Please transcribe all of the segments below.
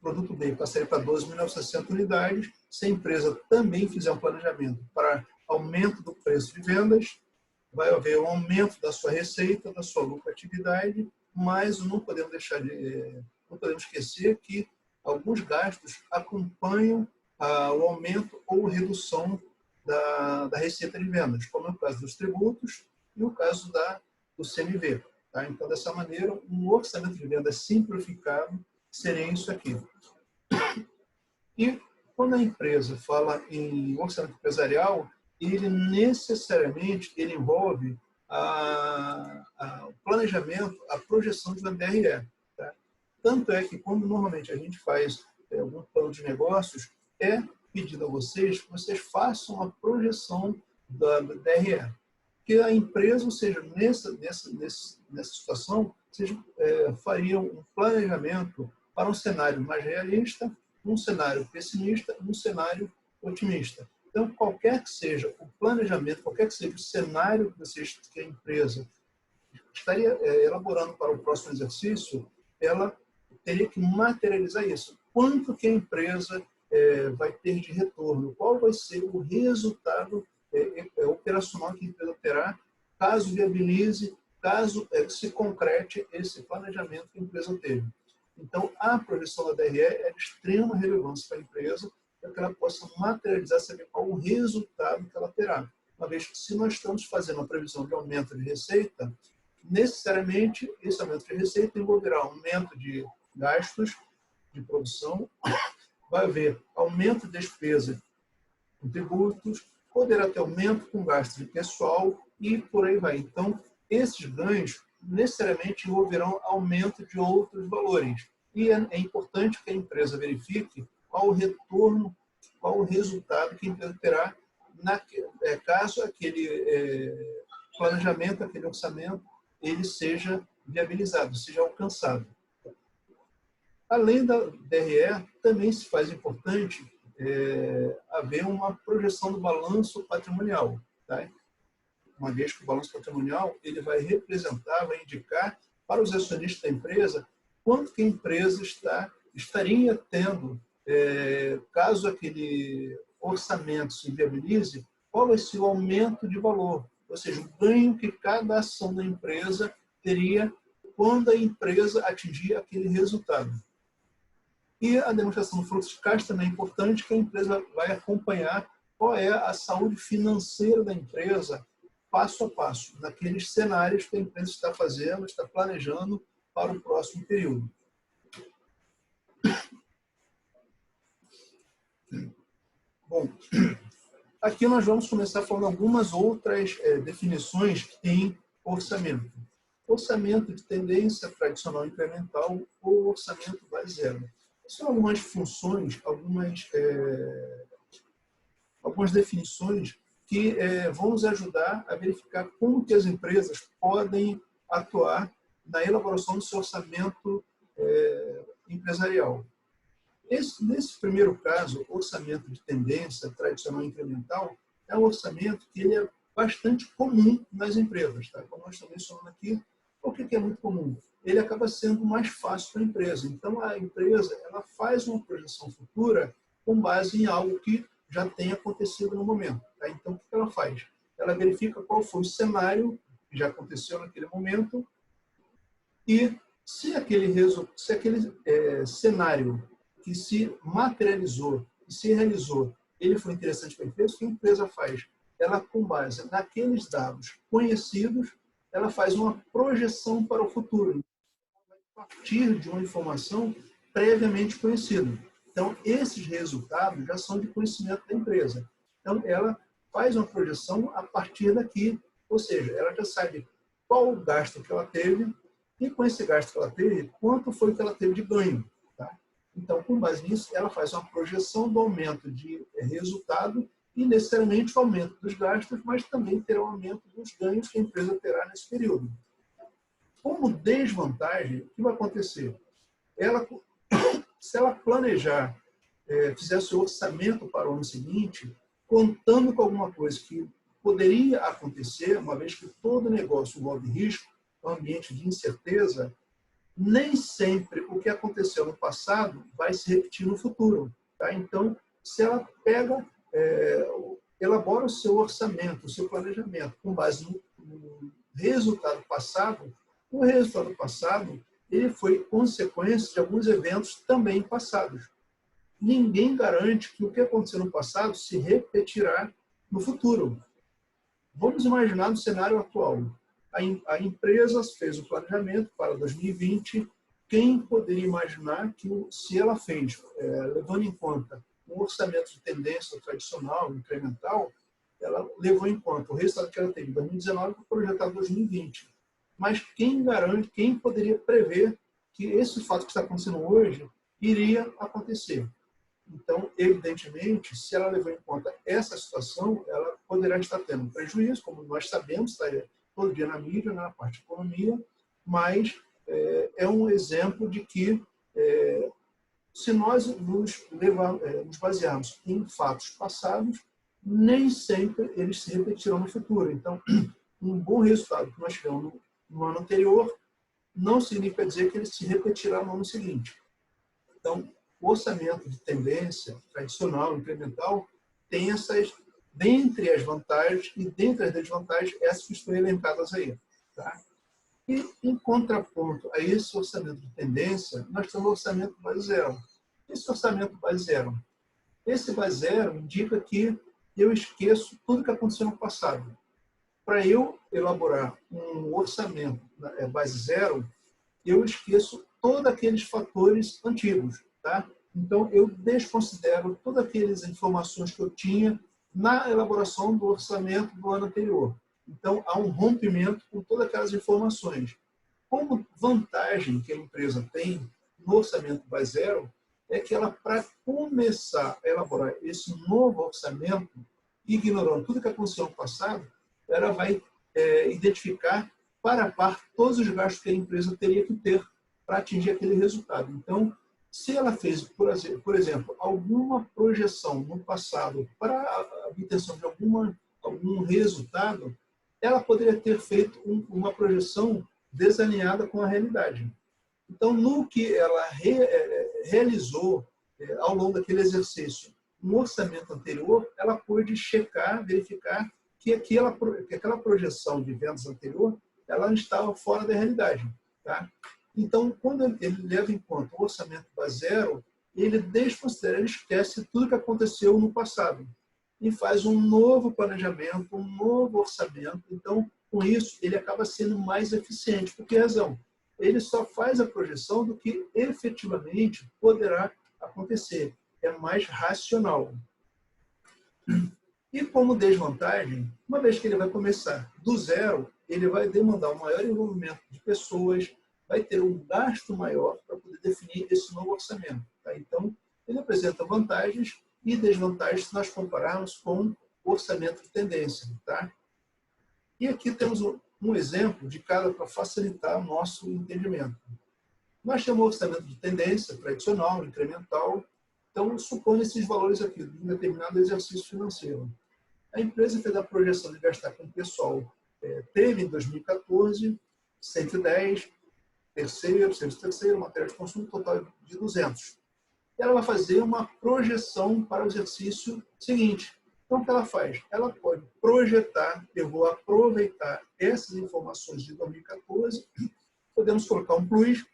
produto B passaria para 12.960 unidades. Se a empresa também fizer um planejamento para aumento do preço de vendas, vai haver um aumento da sua receita, da sua lucratividade, mas não podemos esquecer que alguns gastos acompanham o aumento ou redução da receita de vendas, como é o caso dos tributos e o caso do CMV. Tá? Então, dessa maneira, um orçamento de vendas simplificado seria isso aqui. E quando a empresa fala em orçamento empresarial, ele necessariamente envolve o planejamento, a projeção de uma DRE. Tá? Tanto é que quando normalmente a gente faz algum plano de negócios, é pedido a vocês que vocês façam a projeção da DRE. Que a empresa, ou seja, nessa situação, vocês fariam um planejamento para um cenário mais realista, um cenário pessimista e um cenário otimista. Então, qualquer que seja o planejamento, qualquer que seja o cenário que a empresa estaria elaborando para o próximo exercício, ela teria que materializar isso. Quanto que a empresa vai ter de retorno? Qual vai ser o resultado operacional que a empresa terá, caso viabilize, caso se concrete esse planejamento que a empresa teve. Então, a projeção da DRE é de extrema relevância para a empresa, para que ela possa materializar, saber qual o resultado que ela terá. Uma vez que, se nós estamos fazendo uma previsão de aumento de receita, necessariamente esse aumento de receita envolverá aumento de gastos de produção, vai haver aumento de despesa com tributos, poderá ter aumento com gasto de pessoal e por aí vai. Então, esses ganhos necessariamente envolverão aumento de outros valores. E é importante que a empresa verifique qual o retorno, qual o resultado que a empresa terá caso aquele planejamento, aquele orçamento, ele seja viabilizado, seja alcançado. Além da DRE, também se faz importante haver uma projeção do balanço patrimonial. Tá? Uma vez que o balanço patrimonial ele vai representar, vai indicar para os acionistas da empresa quanto que a empresa estaria tendo, caso aquele orçamento se viabilize, qual vai ser o aumento de valor, ou seja, o ganho que cada ação da empresa teria quando a empresa atingir aquele resultado. E a demonstração do fluxo de caixa também é importante, que a empresa vai acompanhar qual é a saúde financeira da empresa, passo a passo, naqueles cenários que a empresa está fazendo, está planejando para o próximo período. Bom, aqui nós vamos começar falando algumas outras definições em orçamento. Orçamento de tendência tradicional incremental ou orçamento base zero. São algumas funções, algumas definições que vão nos ajudar a verificar como que as empresas podem atuar na elaboração do seu orçamento empresarial. Nesse primeiro caso, orçamento de tendência tradicional incremental é um orçamento que ele é bastante comum nas empresas. Tá? Como nós estamos mencionando aqui, por que é muito comum? Ele acaba sendo mais fácil para a empresa. Então, a empresa ela faz uma projeção futura com base em algo que já tem acontecido no momento. Tá? Então, o que ela faz? Ela verifica qual foi o cenário que já aconteceu naquele momento e se aquele cenário que se materializou e se realizou, ele foi interessante para a empresa, o que a empresa faz? Ela, com base naqueles dados conhecidos, ela faz uma projeção para o futuro, a partir de uma informação previamente conhecida. Então, esses resultados já são de conhecimento da empresa. Então, ela faz uma projeção a partir daqui, ou seja, ela já sabe qual o gasto que ela teve e, com esse gasto que ela teve, quanto foi que ela teve de ganho. Tá? Então, com base nisso, ela faz uma projeção do aumento de resultado e, necessariamente, o aumento dos gastos, mas também terá o aumento dos ganhos que a empresa terá nesse período. Como desvantagem, o que vai acontecer? Se ela planejar, fizer seu orçamento para o ano seguinte, contando com alguma coisa que poderia acontecer, uma vez que todo negócio envolve risco, um ambiente de incerteza, nem sempre o que aconteceu no passado vai se repetir no futuro. Tá? Então, se ela pega, elabora o seu orçamento, o seu planejamento com base no resultado passado, o resultado passado ele foi consequência de alguns eventos também passados. Ninguém garante que o que aconteceu no passado se repetirá no futuro. Vamos imaginar no cenário atual. A empresa fez o planejamento para 2020. Quem poderia imaginar que, se ela fez, levando em conta um orçamento de tendência tradicional, incremental, ela levou em conta o resultado que ela teve em 2019 para projetar 2020. Mas quem garante, quem poderia prever que esse fato que está acontecendo hoje iria acontecer? Então, evidentemente, se ela levou em conta essa situação, ela poderá estar tendo prejuízo, como nós sabemos, está todo dia na mídia, na parte de economia, mas é um exemplo de que, se nós nos basearmos em fatos passados, nem sempre eles se repetirão no futuro. Então, um bom resultado que nós tivemos no ano anterior não significa dizer que ele se repetirá no ano seguinte. Então, o orçamento de tendência tradicional, incremental, tem essas, dentre as vantagens e dentre as desvantagens, essas que estão elencadas aí. Tá? E, em contraponto a esse orçamento de tendência, nós temos o orçamento base zero. Esse orçamento base zero? Esse base zero indica que eu esqueço tudo que aconteceu no passado. Para eu elaborar um orçamento base zero, eu esqueço todos aqueles fatores antigos. Tá? Então, eu desconsidero todas aquelas informações que eu tinha na elaboração do orçamento do ano anterior. Então, há um rompimento com todas aquelas informações. Como vantagem que a empresa tem no orçamento base zero é que ela, para começar a elaborar esse novo orçamento, ignorando tudo que aconteceu no passado, ela vai identificar para a par todos os gastos que a empresa teria que ter para atingir aquele resultado. Então, se ela fez, por exemplo, alguma projeção no passado para a obtenção de algum resultado, ela poderia ter feito uma projeção desalinhada com a realidade. Então, no que ela realizou ao longo daquele exercício, no orçamento anterior, ela pôde checar, verificar que aquela projeção de vendas anterior, ela estava fora da realidade. Tá? Então, quando ele leva em conta o orçamento base zero, ele desconsidera, ele esquece tudo que aconteceu no passado e faz um novo planejamento, um novo orçamento. Então, com isso, ele acaba sendo mais eficiente. Por que razão? Ele só faz a projeção do que efetivamente poderá acontecer. É mais racional. E como desvantagem, uma vez que ele vai começar do zero, ele vai demandar um maior envolvimento de pessoas, vai ter um gasto maior para poder definir esse novo orçamento. Tá? Então, ele apresenta vantagens e desvantagens se nós compararmos com o orçamento de tendência. Tá? E aqui temos um exemplo de cada para facilitar o nosso entendimento. Nós temos o orçamento de tendência tradicional, incremental. Então, suponha esses valores aqui, de um determinado exercício financeiro. A empresa fez a projeção de gastar com o pessoal. Teve em 2014 110, terceiro, matéria de consumo, total de 200. Ela vai fazer uma projeção para o exercício seguinte. Então, o que ela faz? Ela pode projetar, eu vou aproveitar essas informações de 2014, podemos colocar um plus,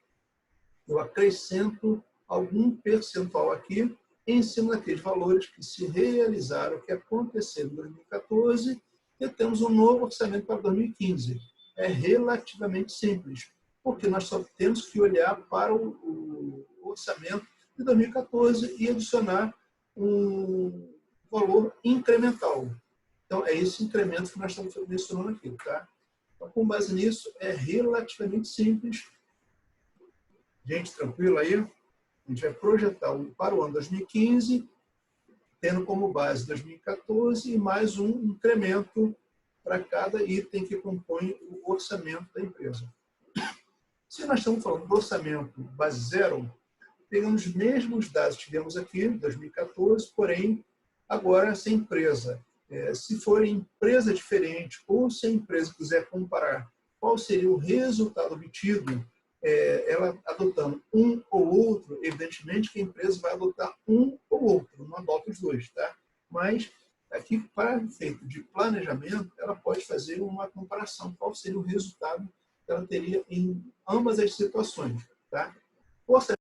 eu acrescento algum percentual aqui, em cima daqueles valores que se realizaram, que aconteceram em 2014, e temos um novo orçamento para 2015. É relativamente simples, porque nós só temos que olhar para o orçamento de 2014 e adicionar um valor incremental. Então, é esse incremento que nós estamos mencionando aqui. Tá? Então, com base nisso, é relativamente simples. Gente, tranquilo aí? A gente vai projetar para o ano 2015, tendo como base 2014 e mais um incremento para cada item que compõe o orçamento da empresa. Se nós estamos falando do orçamento base zero, pegamos os mesmos dados que tivemos aqui, 2014, porém, agora se a empresa, se for empresa diferente ou se a empresa quiser comparar qual seria o resultado obtido ela adotando um ou outro, evidentemente que a empresa vai adotar um ou outro, não adota os dois, tá? Mas aqui, para efeito de planejamento, ela pode fazer uma comparação, qual seria o resultado que ela teria em ambas as situações, tá? Ou seja,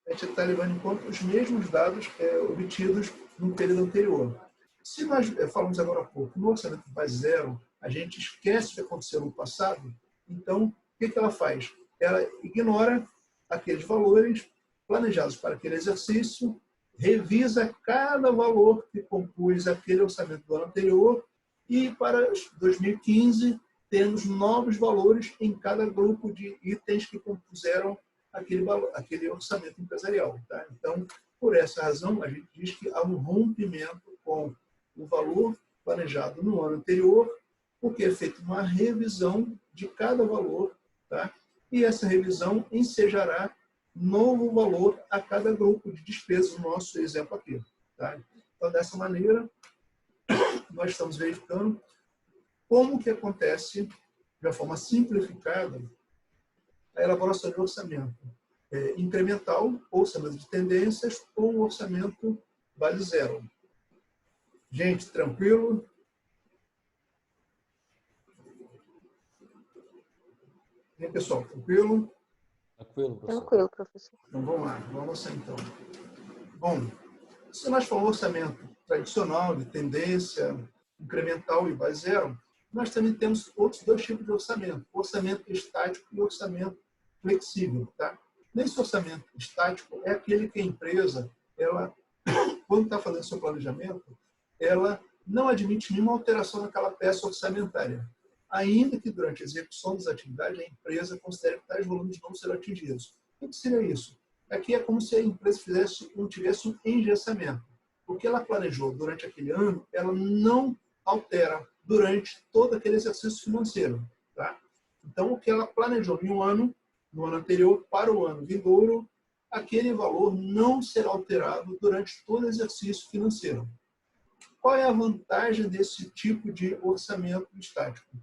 a gente está levando em conta os mesmos dados obtidos no período anterior. Se nós falamos agora há pouco, no orçamento base zero, a gente esquece o que aconteceu no passado, então, o que ela faz? Ela ignora aqueles valores planejados para aquele exercício, revisa cada valor que compôs aquele orçamento do ano anterior e para 2015 temos novos valores em cada grupo de itens que compuseram aquele orçamento empresarial. Tá? Então, por essa razão, a gente diz que há um rompimento com o valor planejado no ano anterior, porque é feita uma revisão de cada valor, tá? E essa revisão ensejará novo valor a cada grupo de despesas, no nosso exemplo aqui. Tá? Então, dessa maneira, nós estamos verificando como que acontece, de uma forma simplificada, a elaboração de orçamento incremental, orçamento de tendências ou um orçamento base zero. Gente, tranquilo? E aí, pessoal, tranquilo? Tranquilo, professor. Tranquilo, professor. Então, vamos lá, vamos lá então. Bom, se nós falamos orçamento tradicional, de tendência, incremental e base zero, nós também temos outros dois tipos de orçamento. Orçamento estático e orçamento flexível. Tá? Nesse orçamento estático, é aquele que a empresa, ela, quando está fazendo seu planejamento, ela não admite nenhuma alteração naquela peça orçamentária, ainda que durante a execução das atividades a empresa considere que tais volumes não serão atingidos. O que seria isso? Aqui é como se a empresa tivesse um engessamento. O que ela planejou durante aquele ano, ela não altera durante todo aquele exercício financeiro. Tá? Então, o que ela planejou em um ano, no ano anterior, para o ano vindouro, aquele valor não será alterado durante todo o exercício financeiro. Qual é a vantagem desse tipo de orçamento estático?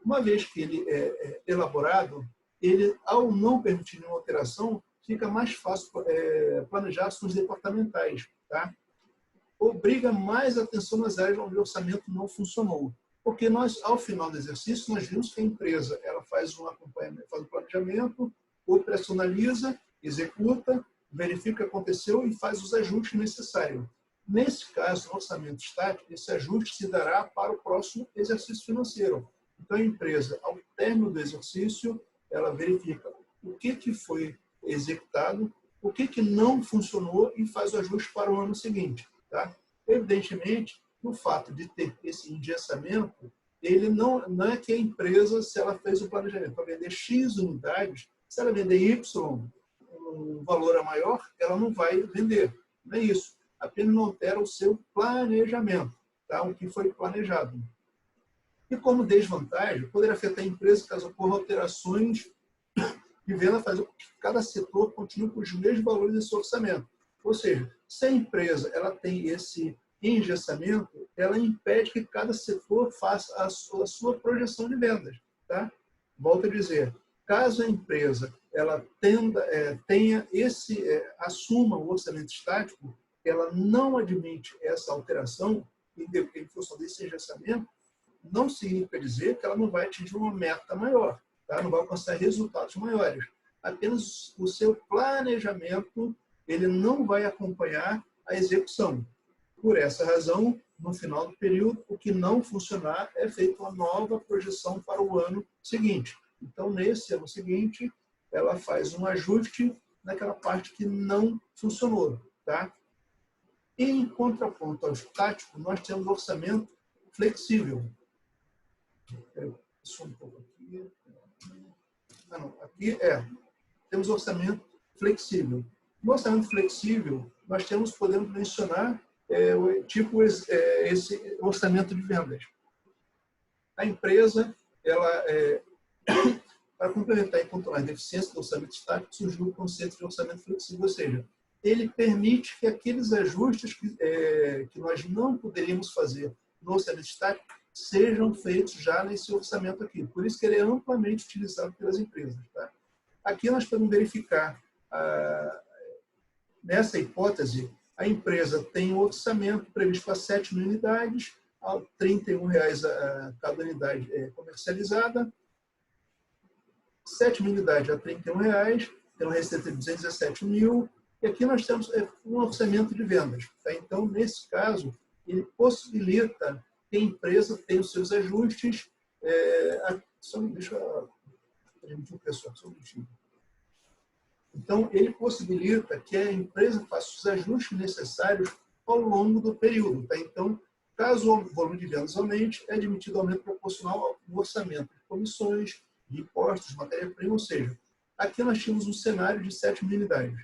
Uma vez que ele é elaborado, ele, ao não permitir nenhuma alteração, fica mais fácil planejar ações departamentais. Tá? Obriga mais atenção nas áreas onde o orçamento não funcionou. Porque nós, ao final do exercício, nós vimos que a empresa ela faz um acompanhamento, faz um planejamento, operacionaliza, executa, verifica o que aconteceu e faz os ajustes necessários. Nesse caso, no orçamento estático, esse ajuste se dará para o próximo exercício financeiro. Então, a empresa, ao término do exercício, ela verifica o que foi executado, o que não funcionou e faz o ajuste para o ano seguinte. Tá? Evidentemente, o fato de ter esse engessamento, ele não é que a empresa, se ela fez o planejamento para vender X unidades, se ela vender Y, um valor maior, ela não vai vender. Não é isso. Apenas não altera o seu planejamento, tá? O que foi planejado. E como desvantagem, poderia afetar a empresa caso ocorram alterações de venda, fazer com que cada setor continue com os mesmos valores desse orçamento. Ou seja, se a empresa ela tem esse engessamento, ela impede que cada setor faça a sua projeção de vendas. Tá? Volto a dizer, caso a empresa ela assuma o orçamento estático, ela não admite essa alteração em função desse engessamento, não significa dizer que ela não vai atingir uma meta maior, tá? Não vai alcançar resultados maiores. Apenas o seu planejamento ele não vai acompanhar a execução. Por essa razão, no final do período, o que não funcionar é feita uma nova projeção para o ano seguinte. Então, nesse ano seguinte, ela faz um ajuste naquela parte que não funcionou. Tá? E, em contraponto ao estático, nós temos orçamento flexível. Um pouco aqui. Aqui temos orçamento flexível. No orçamento flexível, nós podemos mencionar esse orçamento de vendas. A empresa, para complementar e controlar a deficiência do orçamento estático, surgiu o conceito de orçamento flexível, ou seja, ele permite que aqueles ajustes que nós não poderíamos fazer no orçamento estático sejam feitos já nesse orçamento aqui. Por isso que ele é amplamente utilizado pelas empresas. Tá? aqui nós podemos verificar, nessa hipótese, a empresa tem um orçamento previsto para 7.000 unidades, a R$ 31,00 cada unidade comercializada, 7.000 unidades a R$ 31,00, tem uma receita de 217 mil, e aqui nós temos um orçamento de vendas. Tá? Então, nesse caso, ele possibilita que a empresa tenha os seus ajustes. Deixa eu permitir o pessoal, só um minutinho. Então, ele possibilita que a empresa faça os ajustes necessários ao longo do período. Tá? Então, caso o volume de vendas aumente, é admitido aumento proporcional ao orçamento de comissões, de impostos, de matéria-prima, ou seja, aqui nós tínhamos um cenário de 7.000 unidades.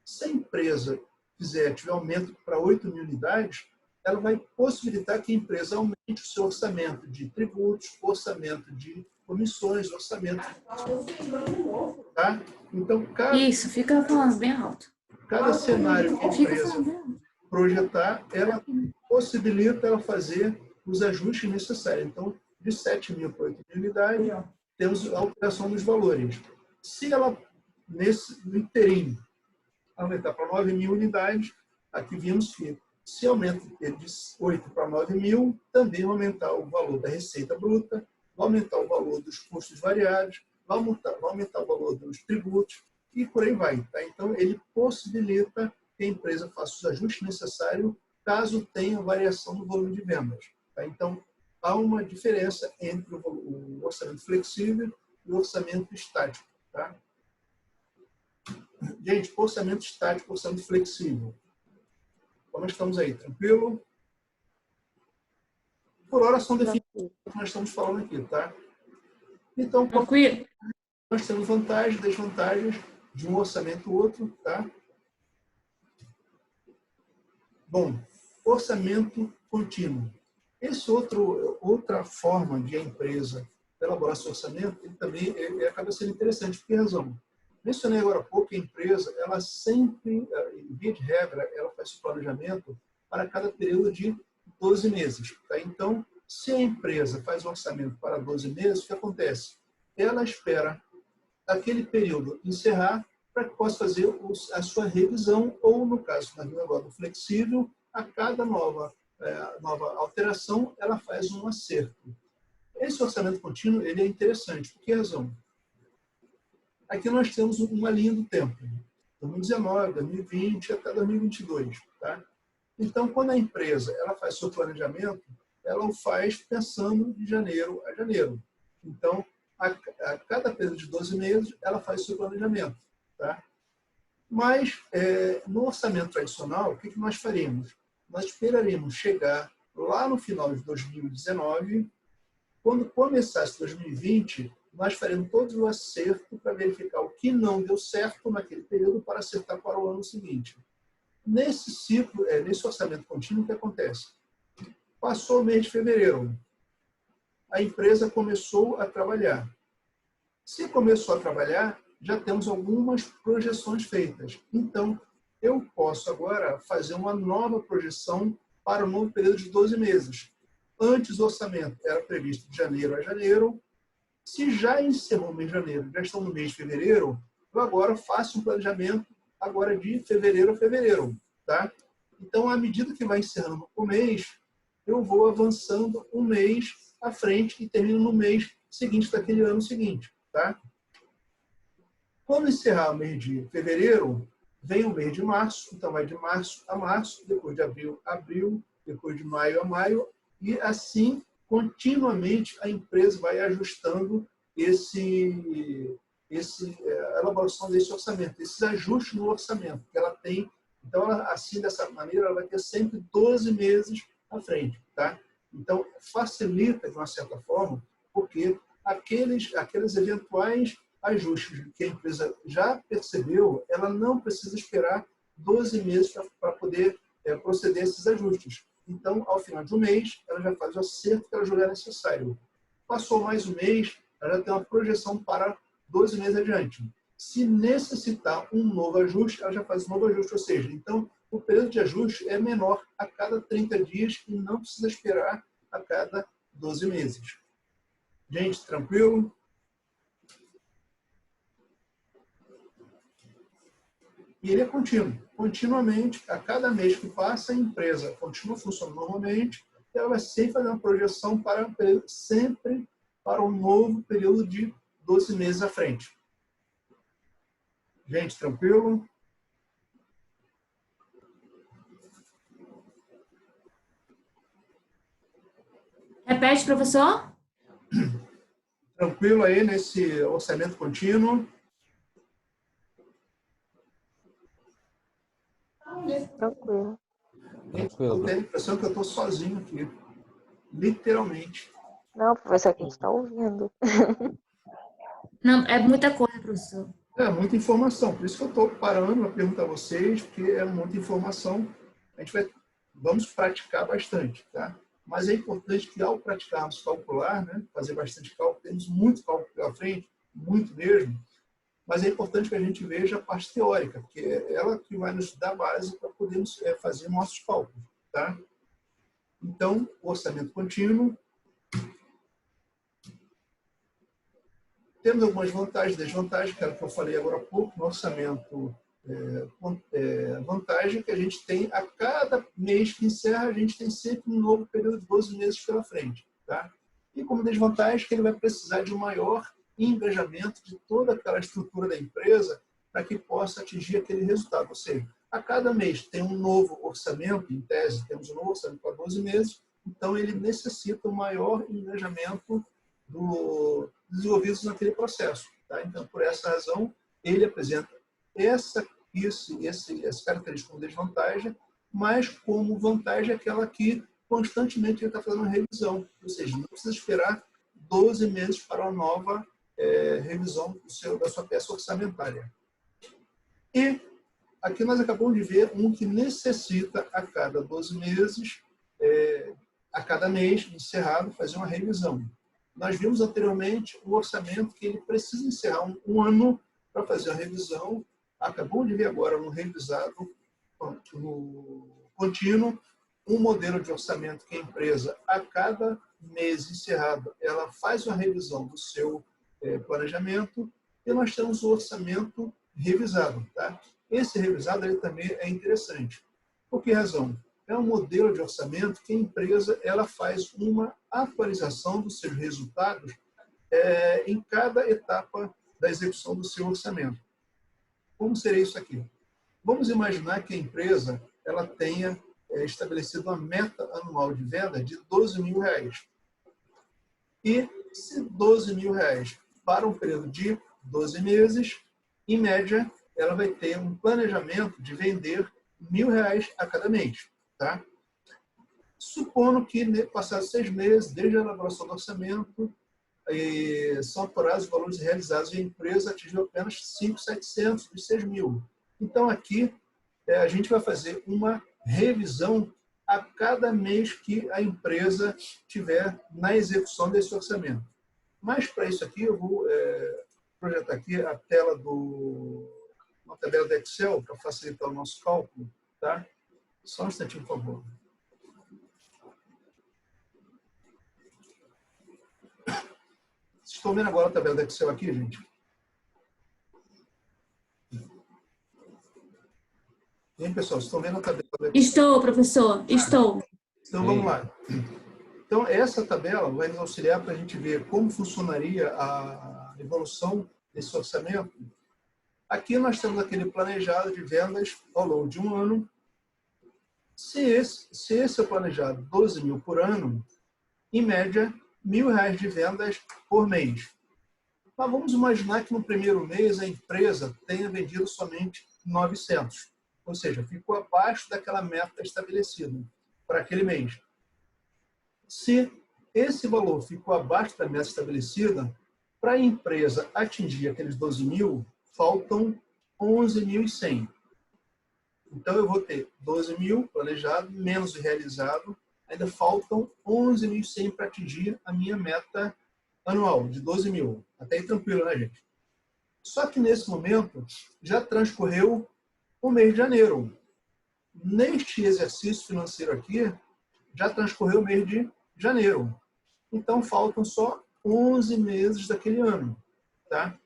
Se a empresa tiver aumento para 8.000 unidades, ela vai possibilitar que a empresa aumente o seu orçamento de tributos, orçamento de comissões, orçamento... Tá? Então, Isso, fica falando bem alto. Cada cenário que a empresa projetar, ela possibilita ela fazer os ajustes necessários. Então, de 7.000 para 8.000 unidades, temos a alteração dos valores. Se ela, no inteirinho, aumentar para 9.000 unidades, aqui vimos que, se aumenta de 8 para 9.000, também vai aumentar o valor da receita bruta, vai aumentar o valor dos custos variáveis, vai aumentar o valor dos tributos, e por aí vai. Tá? Então, ele possibilita que a empresa faça os ajustes necessários caso tenha variação no volume de vendas. Tá? Então, há uma diferença entre o orçamento flexível e o orçamento estático. Tá? Gente, orçamento estático, orçamento flexível. Como estamos aí? Tranquilo? Por hora são definidos o que nós estamos falando aqui, tá? Então, tranquilo. Nós temos vantagens e desvantagens de um orçamento ou outro, tá? Bom, orçamento contínuo. Outra forma de a empresa elaborar seu orçamento, ele também acaba sendo interessante. Por que razão? Mencionei agora há pouco que a empresa, ela sempre, em via de regra, ela faz o planejamento para cada período de 12 meses. Tá? Então, se a empresa faz um orçamento para 12 meses, o que acontece? Ela espera aquele período encerrar para que possa fazer a sua revisão, ou, no caso do negócio flexível, a cada nova alteração, ela faz um acerto. Esse orçamento contínuo ele é interessante. Por que razão? Aqui nós temos uma linha do tempo, 2019, 2020 até 2022. Tá? Então, quando a empresa ela faz seu planejamento, ela o faz pensando de janeiro a janeiro. Então, a cada período de 12 meses, ela faz seu planejamento. Tá? Mas, no orçamento tradicional, o que nós faríamos? Nós esperaríamos chegar lá no final de 2019, quando começasse 2020, nós faremos todo o acerto para verificar o que não deu certo naquele período para acertar para o ano seguinte. Nesse ciclo, nesse orçamento contínuo, o que acontece? Passou o mês de fevereiro, a empresa começou a trabalhar. Se começou a trabalhar, já temos algumas projeções feitas. Então, eu posso agora fazer uma nova projeção para o novo período de 12 meses. Antes o orçamento era previsto de janeiro a janeiro. Se já encerrou o mês de janeiro, já estamos no mês de fevereiro, eu agora faço um planejamento agora de fevereiro a fevereiro. Tá? Então, à medida que vai encerrando o mês, eu vou avançando um mês à frente e termino no mês seguinte daquele ano seguinte. Tá? Quando encerrar o mês de fevereiro, vem o mês de março, então vai de março a março, depois de abril a abril, depois de maio a maio, e assim, continuamente, a empresa vai ajustando a elaboração desse orçamento, esses ajustes no orçamento que ela tem. Então, assim, dessa maneira, ela vai ter sempre 12 meses à frente. Tá? Então, facilita, de uma certa forma, porque aqueles eventuais ajustes que a empresa já percebeu, ela não precisa esperar 12 meses para poder proceder a esses ajustes. Então, ao final de um mês, ela já faz o acerto que ela julgar necessário. Passou mais um mês, ela já tem uma projeção para 12 meses adiante. Se necessitar um novo ajuste, ela já faz um novo ajuste, ou seja, então, o período de ajuste é menor a cada 30 dias e não precisa esperar a cada 12 meses. Gente, tranquilo? E ele é contínuo. Continuamente, a cada mês que passa, a empresa continua funcionando normalmente, e ela vai sempre fazer uma projeção para sempre para um novo período de 12 meses à frente. Gente, tranquilo? Repete, professor? Tranquilo aí nesse orçamento contínuo? Tranquilo. Gente, eu tenho a impressão que eu estou sozinho aqui. Literalmente. Não, professor, que a gente está ouvindo. Não, é muita coisa, professor. É muita informação, por isso que eu estou parando para perguntar a vocês, porque é muita informação. Vamos praticar bastante, tá? Mas é importante que ao praticarmos calcular, né, fazer bastante cálculo, temos muito cálculo pela frente, muito mesmo, mas é importante que a gente veja a parte teórica, porque é ela que vai nos dar base para podermos fazer nossos cálculos, tá? Então, o orçamento contínuo. Temos algumas vantagens e desvantagens, que era o que eu falei agora há pouco, no orçamento. Vantagem que a gente tem, a cada mês que encerra, a gente tem sempre um novo período de 12 meses pela frente. Tá? E como desvantagem, que ele vai precisar de um maior engajamento de toda aquela estrutura da empresa para que possa atingir aquele resultado. Ou seja, a cada mês tem um novo orçamento, em tese, temos um novo orçamento para 12 meses, então ele necessita um maior engajamento desenvolvidos naquele processo. Tá? Então, por essa razão, ele apresenta essa característica como desvantagem, mas como vantagem aquela que constantemente ele está fazendo uma revisão. Ou seja, não precisa esperar 12 meses para uma nova revisão da sua peça orçamentária. E aqui nós acabamos de ver um que necessita, a cada 12 meses, a cada mês encerrado, fazer uma revisão. Nós vimos anteriormente o orçamento que ele precisa encerrar um ano para fazer a revisão. Acabamos de ver agora no revisado, no contínuo, um modelo de orçamento que a empresa, a cada mês encerrado, ela faz uma revisão do seu planejamento, e nós temos o orçamento revisado. Tá? Esse revisado ele também é interessante. Por que razão? É um modelo de orçamento que a empresa ela faz uma atualização dos seus resultados em cada etapa da execução do seu orçamento. Como seria isso aqui? Vamos imaginar que a empresa ela tenha estabelecido uma meta anual de venda de R$12.000. E se R$12.000 para um período de 12 meses, em média, ela vai ter um planejamento de vender R$1.000 a cada mês. Tá? Supondo que, passados 6 meses, desde a elaboração do orçamento, são apurados os valores realizados e a empresa atingiu apenas 5.700 dos 6.000. Então, aqui, a gente vai fazer uma revisão a cada mês que a empresa tiver na execução desse orçamento. Mas, para isso aqui, eu vou projetar aqui a tela uma tabela do Excel para facilitar o nosso cálculo. Tá? Só um instantinho, por favor. Vocês estão vendo agora a tabela do Excel aqui, gente? Hein, pessoal? Vocês estão vendo a tabela do Excel? Estou, professor, estou. Então, vamos lá. Então, essa tabela vai nos auxiliar para a gente ver como funcionaria a evolução desse orçamento. Aqui nós temos aquele planejado de vendas ao longo de um ano. Se esse é planejado 12.000 por ano, em média, R$1.000 de vendas por mês. Mas vamos imaginar que no primeiro mês a empresa tenha vendido somente 900. Ou seja, ficou abaixo daquela meta estabelecida para aquele mês. Se esse valor ficou abaixo da meta estabelecida, para a empresa atingir aqueles 12.000, faltam 11.100. Então, eu vou ter 12.000 planejado, menos o realizado, ainda faltam 11.100 para atingir a minha meta anual, de 12.000. Até aí tranquilo, né, gente? Só que nesse momento, já transcorreu o mês de janeiro. Neste exercício financeiro aqui, já transcorreu o mês de janeiro. Então, faltam só 11 meses daquele ano. Tá?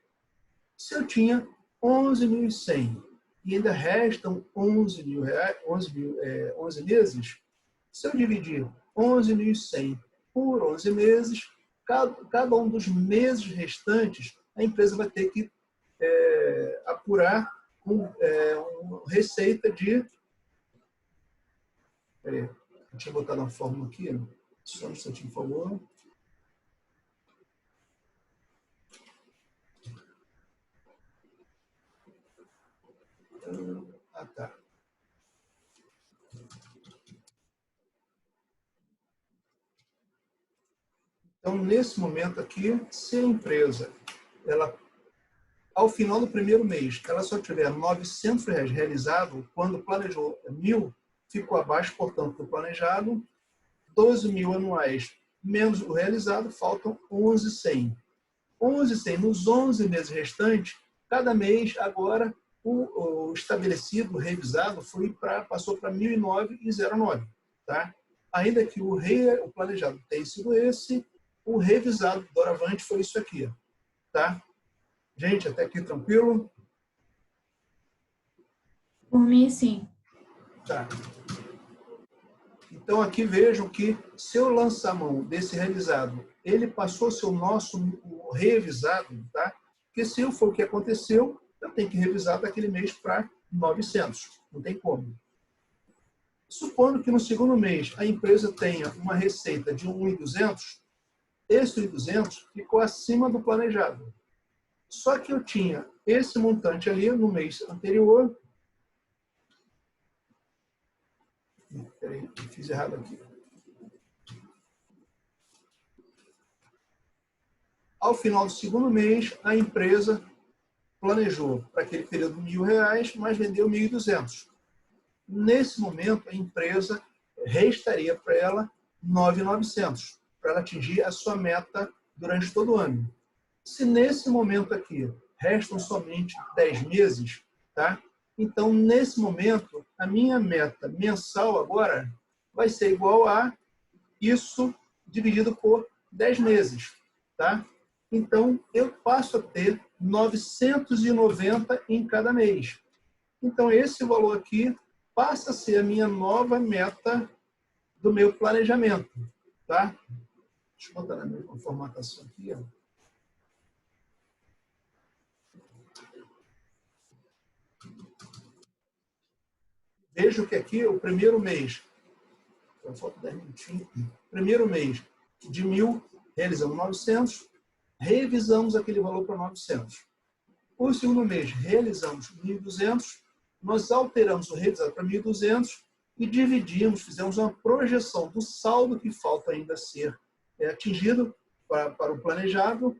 Se eu tinha 11.100 e ainda restam 11 mil reais, 11 meses, se eu dividir 11.100 por 11 meses, cada um dos meses restantes, a empresa vai ter que apurar uma receita de... Peraí, deixa eu botar na fórmula aqui. Só um instantinho, por favor. Ah, tá. Então, nesse momento aqui, se a empresa, ao final do primeiro mês, ela só tiver R$ 900 realizado, quando planejou 1.000, ficou abaixo, portanto, do planejado, 12 mil anuais menos o realizado, faltam 11.100. 11.100 nos 11 meses restantes, cada mês, agora, o estabelecido, o revisado, passou para 1.009,09. Tá? Ainda que o planejado tenha sido esse, o revisado doravante foi isso aqui. Tá? Gente, até aqui tranquilo? Por mim, sim. Tá. Então, aqui vejam que, se eu lançar a mão desse revisado, ele passou a ser o nosso revisado, tá? Porque se for o que aconteceu, eu tenho que revisar daquele mês para 900. Não tem como. Supondo que no segundo mês a empresa tenha uma receita de 1.200, esse 1.200 ficou acima do planejado. Só que eu tinha esse montante ali no mês anterior. Peraí, fiz errado aqui. Ao final do segundo mês, a empresa planejou para aquele período R$ 1.000, mas vendeu 1.200. Nesse momento, a empresa restaria para ela 9.900, para ela atingir a sua meta durante todo o ano. Se nesse momento aqui restam somente 10 meses, tá? Então, nesse momento, a minha meta mensal agora vai ser igual a isso dividido por 10 meses. Tá? Então, eu passo a ter 990 em cada mês. Então, esse valor aqui passa a ser a minha nova meta do meu planejamento. Tá? Deixa eu botar na mesma formatação aqui. Ó. Vejo que aqui o primeiro mês, falta 10 minutinhos, primeiro mês de 1.000, realizamos 900, revisamos aquele valor para 900. O segundo mês, realizamos 1.200, nós alteramos o revisado para 1.200 e dividimos, fizemos uma projeção do saldo que falta ainda ser atingido para o planejado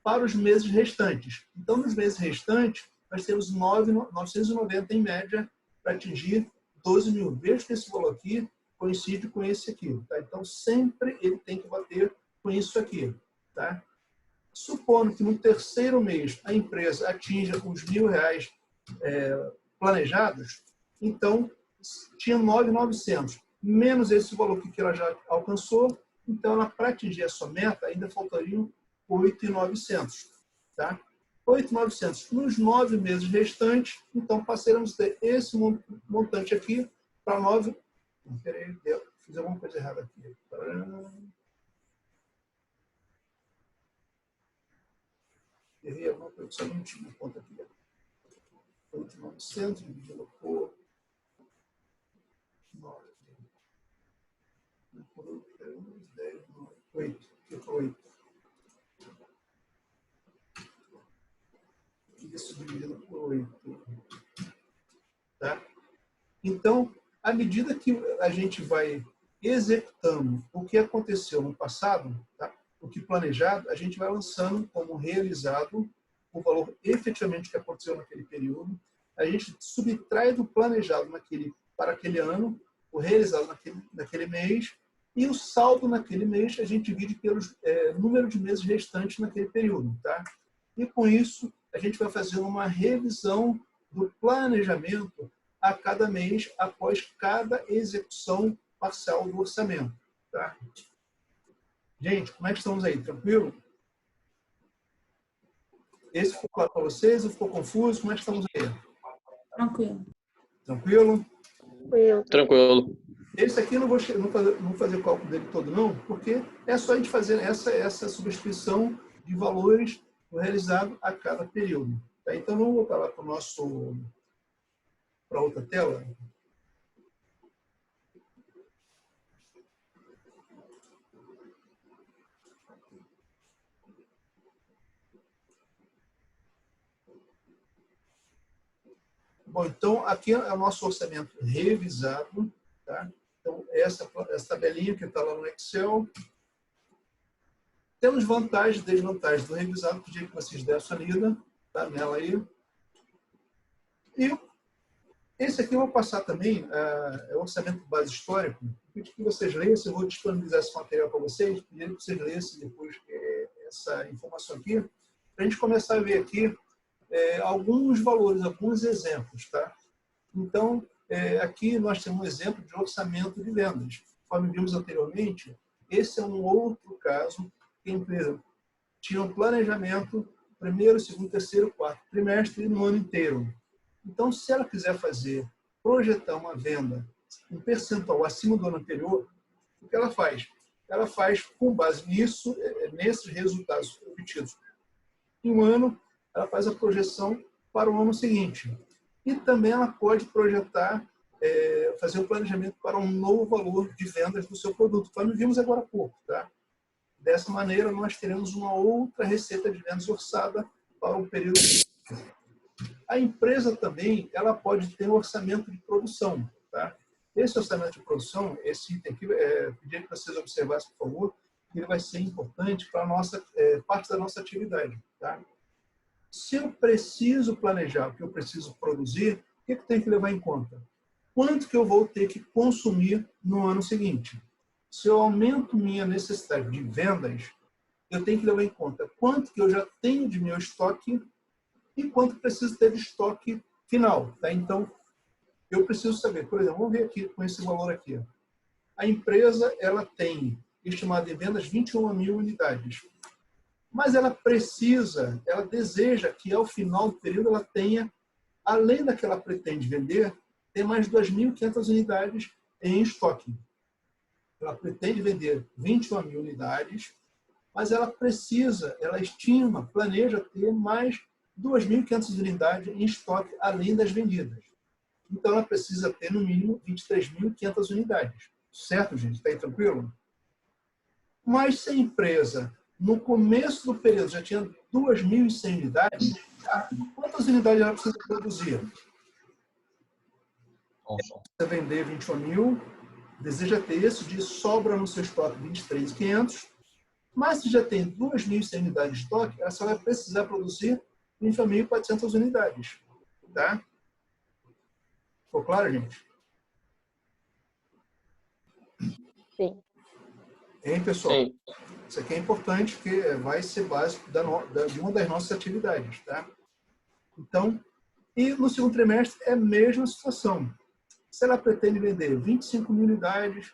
para os meses restantes. Então, nos meses restantes, nós temos 990 em média para atingir 12 mil. Veja que esse valor aqui coincide com esse aqui. Tá? Então, sempre ele tem que bater com isso aqui. Tá? Supondo que no terceiro mês a empresa atinja os R$ 1.000 planejados, então tinha 9.900, menos esse valor que ela já alcançou, então ela, para atingir a sua meta, ainda faltariam 8.900. Tá? 8.900 nos 9 meses restantes, então passaremos a ter esse montante aqui para 9. Peraí, fiz alguma coisa errada aqui. Errei alguma coisa, só não tinha conta aqui. 8.900 dividido por 9. Por 10, 8. Ficou 8. Isso dividido por 8. Tá? Então, à medida que a gente vai executando o que aconteceu no passado, tá? O que planejado, a gente vai lançando como realizado o valor efetivamente que aconteceu naquele período. A gente subtrai do planejado para aquele ano, o realizado naquele mês, e o saldo naquele mês a gente divide pelo número de meses restantes naquele período. Tá? E com isso, a gente vai fazendo uma revisão do planejamento a cada mês, após cada execução parcial do orçamento. Tá? Gente, como é que estamos aí? Tranquilo? Esse ficou claro para vocês? Ou ficou confuso? Como é que estamos aí? Tranquilo. Tranquilo? Tranquilo. Esse aqui eu não vou fazer o cálculo dele todo, não, porque é só a gente fazer essa substituição de valores realizado a cada período. Tá? Então, vamos voltar lá para outra tela. Bom, então, aqui é o nosso orçamento revisado. Tá? Então, essa tabelinha que está lá no Excel. Temos vantagens e desvantagens do revisado. Pedi que vocês dessem a lida, tá? Nela aí. E esse aqui eu vou passar também, é o orçamento base histórico. Pedi que vocês lessem, eu vou disponibilizar esse material para vocês, pedi que vocês lessem depois essa informação aqui, para a gente começar a ver aqui alguns valores, alguns exemplos. Tá? Então, aqui nós temos um exemplo de orçamento de vendas. Conforme vimos anteriormente, esse é um outro caso que a empresa tinha um planejamento primeiro, segundo, terceiro, quarto trimestre e no ano inteiro. Então, se ela quiser projetar uma venda um percentual acima do ano anterior, o que ela faz? Ela faz com base nisso, nesses resultados obtidos em um ano, ela faz a projeção para o ano seguinte. E também ela pode projetar, fazer um planejamento para um novo valor de vendas do seu produto, como vimos agora há pouco. Tá? Dessa maneira, nós teremos uma outra receita de vendas orçada para um período. A empresa também ela pode ter um orçamento de produção. Tá? Esse orçamento de produção, esse item aqui, pedir que vocês observassem, por favor, que ele vai ser importante para a nossa, parte da nossa atividade. Tá? Se eu preciso planejar o que eu preciso produzir, o que eu tenho que levar em conta? Quanto que eu vou ter que consumir no ano seguinte? Se eu aumento minha necessidade de vendas, eu tenho que levar em conta quanto que eu já tenho de meu estoque e quanto preciso ter de estoque final. Tá? Então, eu preciso saber, por exemplo, vamos ver aqui com esse valor aqui. A empresa ela tem estimado em vendas 21 mil unidades. Mas ela deseja que ao final do período ela tenha, além da que ela pretende vender, tem mais 2.500 unidades em estoque. Ela pretende vender 21 mil unidades, mas ela estima, planeja ter mais 2.500 unidades em estoque além das vendidas. Então, ela precisa ter, no mínimo, 23.500 unidades. Certo, gente? Está aí tranquilo? Mas se a empresa, no começo do período, já tinha 2.100 unidades, quantas unidades ela precisa produzir? Você vender 21 mil, deseja ter isso de sobra no seu estoque 23.500, mas se já tem 2.100 unidades de estoque, ela só vai precisar produzir 20.400 unidades. Tá? Ficou claro, gente? Sim. Hein, pessoal? Sim. Isso aqui é importante, porque vai ser básico de uma das nossas atividades. Tá? Então, e no segundo trimestre é a mesma situação. Se ela pretende vender 25 mil unidades,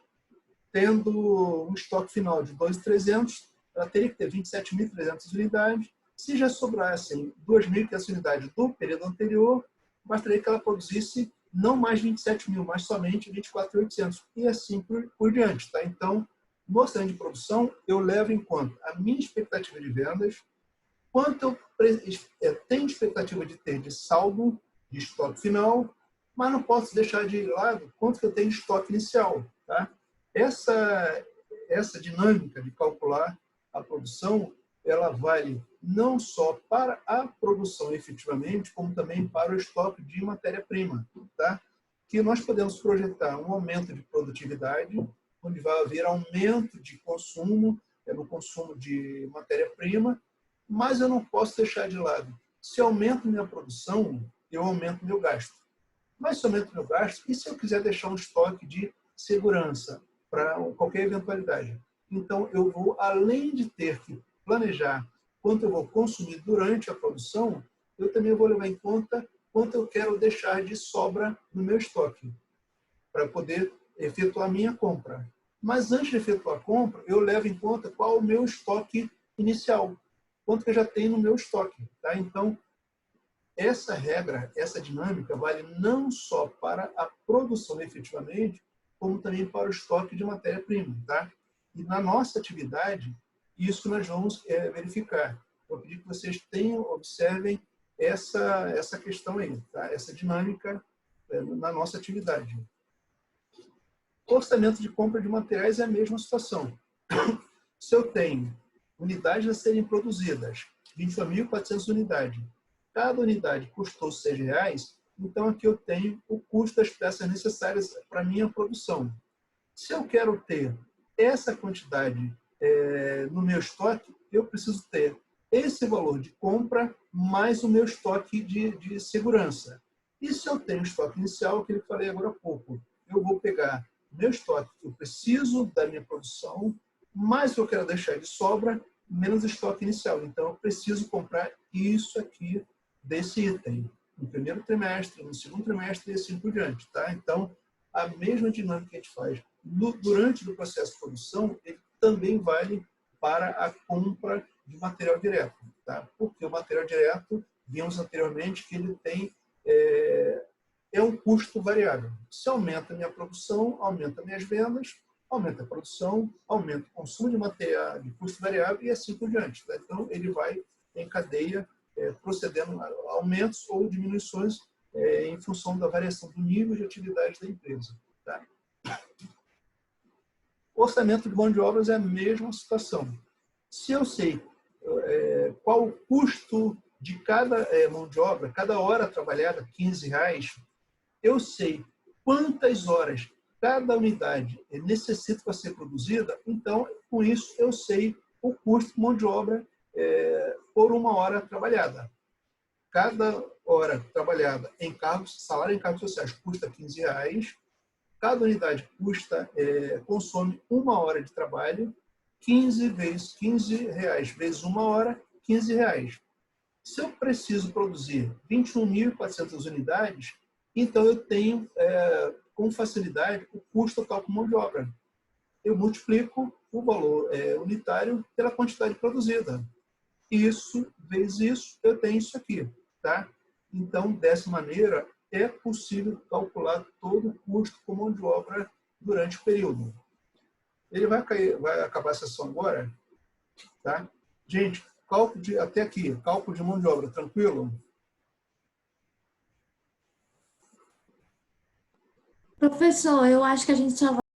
tendo um estoque final de 2.300, ela teria que ter 27.300 unidades. Se já sobrassem 2.500 unidades do período anterior, bastaria que ela produzisse não mais 27 mil, mas somente 24.800. E assim por diante. Tá? Então, no orçamento de produção, eu levo em conta a minha expectativa de vendas, quanto eu tenho expectativa de ter de saldo de estoque final, mas não posso deixar de lado quanto que eu tenho de estoque inicial. Tá? Essa dinâmica de calcular a produção, ela vale não só para a produção efetivamente, como também para o estoque de matéria-prima. Tá? Que nós podemos projetar um aumento de produtividade, onde vai haver aumento de consumo, no consumo de matéria-prima, mas eu não posso deixar de lado. Se eu aumento minha produção, eu aumento meu gasto. Mas se eu aumento meu gasto, e se eu quiser deixar um estoque de segurança para qualquer eventualidade? Então, eu vou, além de ter que planejar quanto eu vou consumir durante a produção, eu também vou levar em conta quanto eu quero deixar de sobra no meu estoque, para poder efetuar a minha compra. Mas antes de efetuar a compra, eu levo em conta qual o meu estoque inicial, quanto que eu já tenho no meu estoque. Tá? Então, essa regra, essa dinâmica vale não só para a produção efetivamente, como também para o estoque de matéria-prima, tá? E na nossa atividade, isso nós vamos verificar. Vou pedir que vocês observem essa questão aí, tá? Essa dinâmica na nossa atividade. Orçamento de compra de materiais é a mesma situação. Se eu tenho unidades a serem produzidas, 21.400 unidades, cada unidade custou R$6, então aqui eu tenho o custo das peças necessárias para a minha produção. Se eu quero ter essa quantidade no meu estoque, eu preciso ter esse valor de compra mais o meu estoque de segurança. E se eu tenho estoque inicial, aquele que eu falei agora há pouco, eu vou pegar o meu estoque que eu preciso da minha produção, mais o que eu quero deixar de sobra, menos estoque inicial. Então, eu preciso comprar isso aqui desse item, no primeiro trimestre, no segundo trimestre e assim por diante. Tá? Então, a mesma dinâmica que a gente faz durante o processo de produção, ele também vale para a compra de material direto. Tá? Porque o material direto, vimos anteriormente que ele tem um custo variável. Se aumenta a minha produção, aumenta minhas vendas, aumenta a produção, aumenta o consumo de material de custo variável e assim por diante. Tá? Então, ele vai em cadeia procedendo a aumentos ou diminuições em função da variação do nível de atividade da empresa. Tá? Orçamento de mão de obras é a mesma situação. Se eu sei qual o custo de cada mão de obra, cada hora trabalhada, R$15, eu sei quantas horas cada unidade necessita para ser produzida, então, com isso, eu sei o custo de mão de obra por uma hora trabalhada. Cada hora trabalhada em cargos, salário em cargos sociais custa R$15, cada unidade consome uma hora de trabalho, 15 vezes R$15 vezes uma hora, R$15. Se eu preciso produzir 21.400 unidades, então eu tenho com facilidade o custo total com mão de obra. Eu multiplico o valor unitário pela quantidade produzida. Isso vezes isso, eu tenho isso aqui. Tá? Então, dessa maneira, é possível calcular todo o custo com mão de obra durante o período. Ele vai acabar a sessão agora. Tá? Gente, até aqui, cálculo de mão de obra, tranquilo? Professor, eu acho que a gente só